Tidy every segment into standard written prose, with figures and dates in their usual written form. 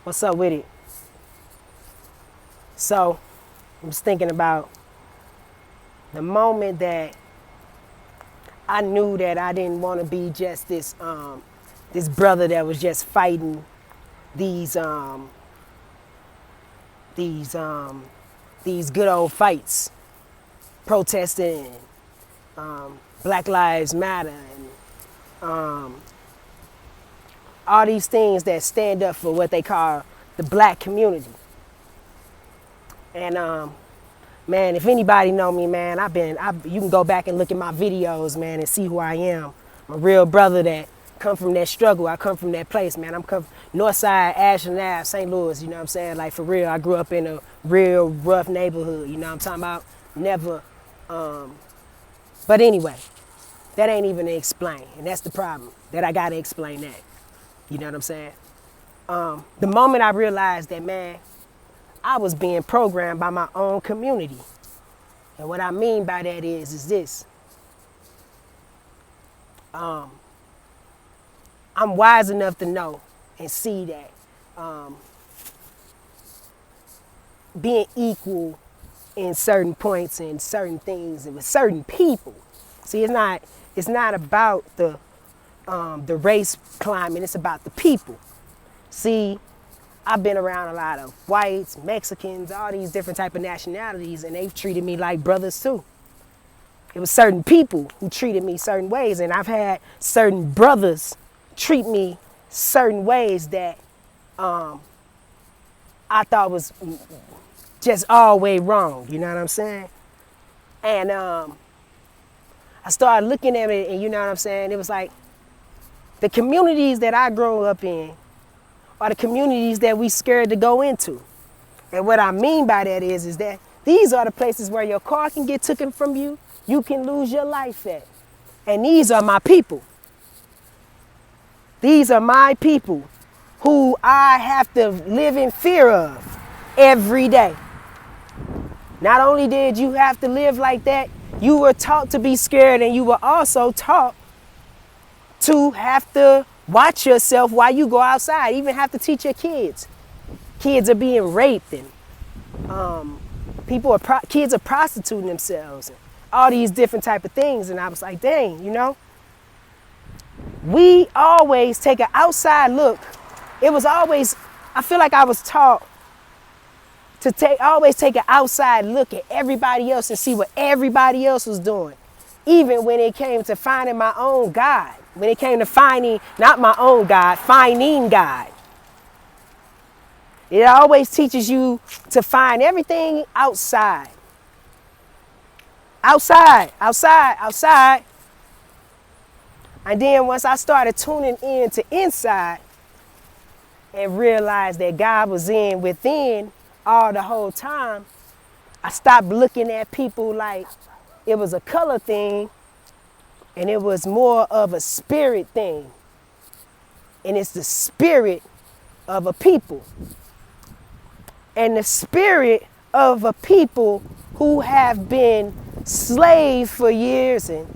What's up with it? So, I was thinking about the moment that I knew that I didn't want to be just this brother that was just fighting these um, these um, these good old fights, protesting Black Lives Matter and all these things that stand up for what they call the black community. And man, if anybody know me, man, you can go back and look at my videos, man, and see who I am. I'm a real brother that come from that struggle. I come from that place, man. I'm come Northside, Ashland Ave, St. Louis, you know what I'm saying? Like for real, I grew up in a real rough neighborhood, you know what I'm talking about? Never, but anyway, that ain't even to explain. And that's the problem, that I gotta explain that. You know what I'm saying? The moment I realized that, man, I was being programmed by my own community. And what I mean by that is this. I'm wise enough to know and see that being equal in certain points and certain things and with certain people. See, it's not about the race climate, it's about the people. See, I've been around a lot of whites, Mexicans, all these different type of nationalities, and they've treated me like brothers too. It was certain people who treated me certain ways, and I've had certain brothers treat me certain ways that I thought was just all way wrong. You know what I'm saying? And I started looking at it, and you know what I'm saying? It was like the communities that I grew up in are the communities that we scared to go into. And what I mean by that is that these are the places where your car can get taken from you, you can lose your life at. And these are my people. These are my people who I have to live in fear of every day. Not only did you have to live like that, you were taught to be scared, and you were also taught to have to watch yourself while you go outside. Even have to teach your kids. Kids are being raped, and kids are prostituting themselves, and all these different type of things. And I was like, dang, you know, we always take an outside look. It was always, I feel like I was taught to always take an outside look at everybody else and see what everybody else was doing. Even when it came to finding my own God. When it came to finding, not my own God, finding God. It always teaches you to find everything outside. Outside, outside, outside. And then once I started tuning in to inside and realized that God was within all the whole time, I stopped looking at people like it was a color thing, and it was more of a spirit thing. And it's the spirit of a people. And the spirit of a people who have been slaves for years and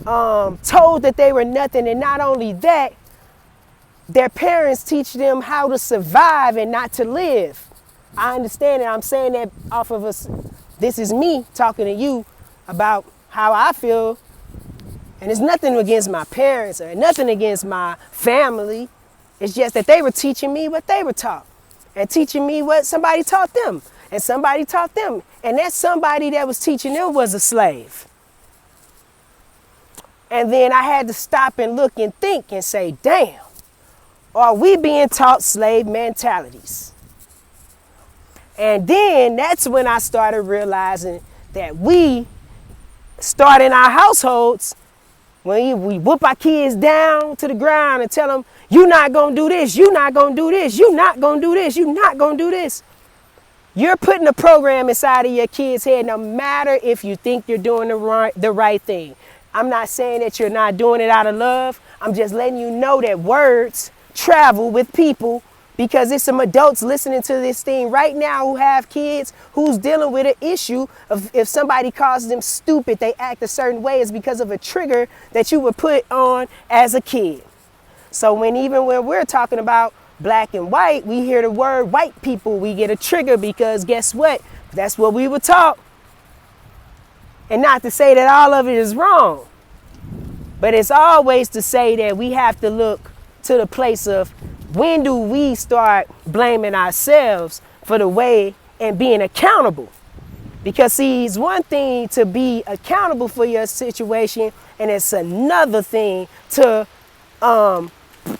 told that they were nothing. And not only that, their parents teach them how to survive and not to live. I understand that. I'm saying that off of us. This is me talking to you about how I feel. And it's nothing against my parents or nothing against my family. It's just that they were teaching me what they were taught and teaching me what somebody taught them. And somebody taught them. And that somebody that was teaching them was a slave. And then I had to stop and look and think and say, damn, are we being taught slave mentalities? And then that's when I started realizing that we start in our households, when we whoop our kids down to the ground and tell them, you're not going to do this, you're not going to do this, you're not going to do this, you're not going to do this. You're putting a program inside of your kid's head, no matter if you think you're doing the right thing. I'm not saying that you're not doing it out of love. I'm just letting you know that words travel with people, because there's some adults listening to this thing right now who have kids who's dealing with an issue of if somebody calls them stupid, they act a certain way, is because of a trigger that you were put on as a kid. So even when we're talking about black and white, we hear the word white people, we get a trigger because guess what? That's what we were taught. And not to say that all of it is wrong, but it's always to say that we have to look to the place of when do we start blaming ourselves for the way and being accountable. Because see, it's one thing to be accountable for your situation, and it's another thing to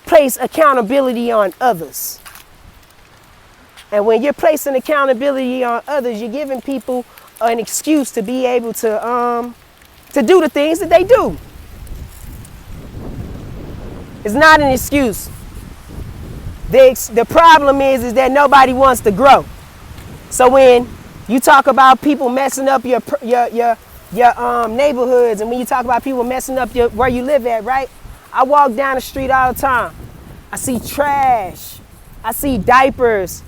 place accountability on others. And when you're placing accountability on others, you're giving people an excuse to be able to do the things that they do. It's not an excuse. The problem is that nobody wants to grow. So when you talk about people messing up your neighborhoods, and when you talk about people messing up where you live at, right? I walk down the street all the time. I see trash. I see diapers.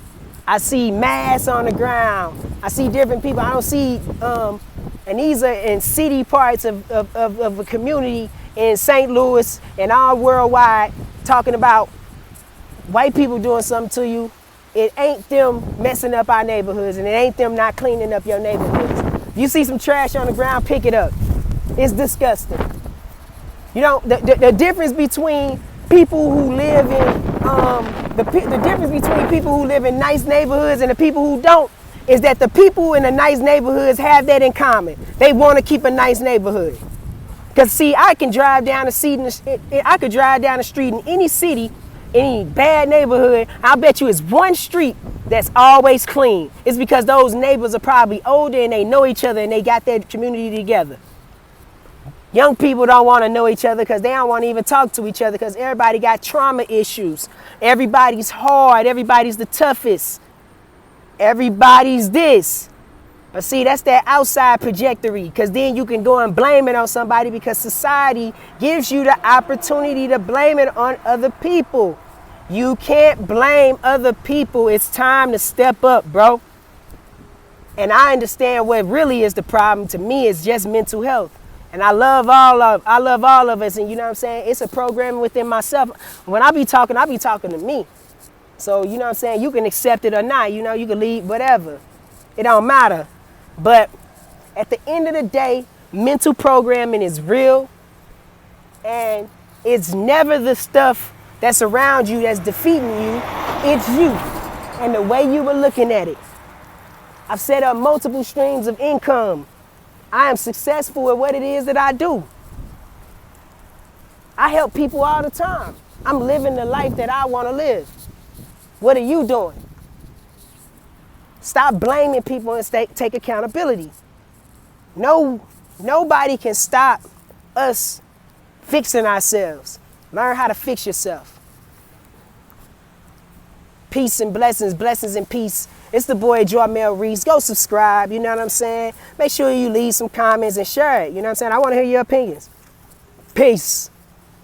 I see masks on the ground. I see different people. I don't see, and these are in city parts of a community in St. Louis and all worldwide, talking about white people doing something to you. It ain't them messing up our neighborhoods, and it ain't them not cleaning up your neighborhoods. If you see some trash on the ground, pick it up. It's disgusting. You know, the difference between people who live in the difference between people who live in nice neighborhoods and the people who don't is that the people in the nice neighborhoods have that in common. They want to keep a nice neighborhood. Because see, I can drive down the street in any city, any bad neighborhood. I'll bet you it's one street that's always clean. It's because those neighbors are probably older and they know each other and they got that community together. Young people don't want to know each other because they don't want to even talk to each other because everybody got trauma issues. Everybody's hard. Everybody's the toughest. Everybody's this. But see, that's that outside trajectory, because then you can go and blame it on somebody because society gives you the opportunity to blame it on other people. You can't blame other people. It's time to step up, bro. And I understand what really is the problem. To me, it's just mental health. And I love all of us, and you know what I'm saying? It's a program within myself. When I be talking to me. So, you know what I'm saying? You can accept it or not. You know, you can leave, whatever. It don't matter. But at the end of the day, mental programming is real, and it's never the stuff that's around you that's defeating you. It's you and the way you were looking at it. I've set up multiple streams of income. I am successful at what it is that I do. I help people all the time. I'm living the life that I want to live. What are you doing? Stop blaming people and take accountability. Nobody can stop us fixing ourselves. Learn how to fix yourself. Peace and blessings, blessings and peace. It's the boy Jarmel Reese. Go subscribe, you know what I'm saying? Make sure you leave some comments and share it, you know what I'm saying? I want to hear your opinions. Peace.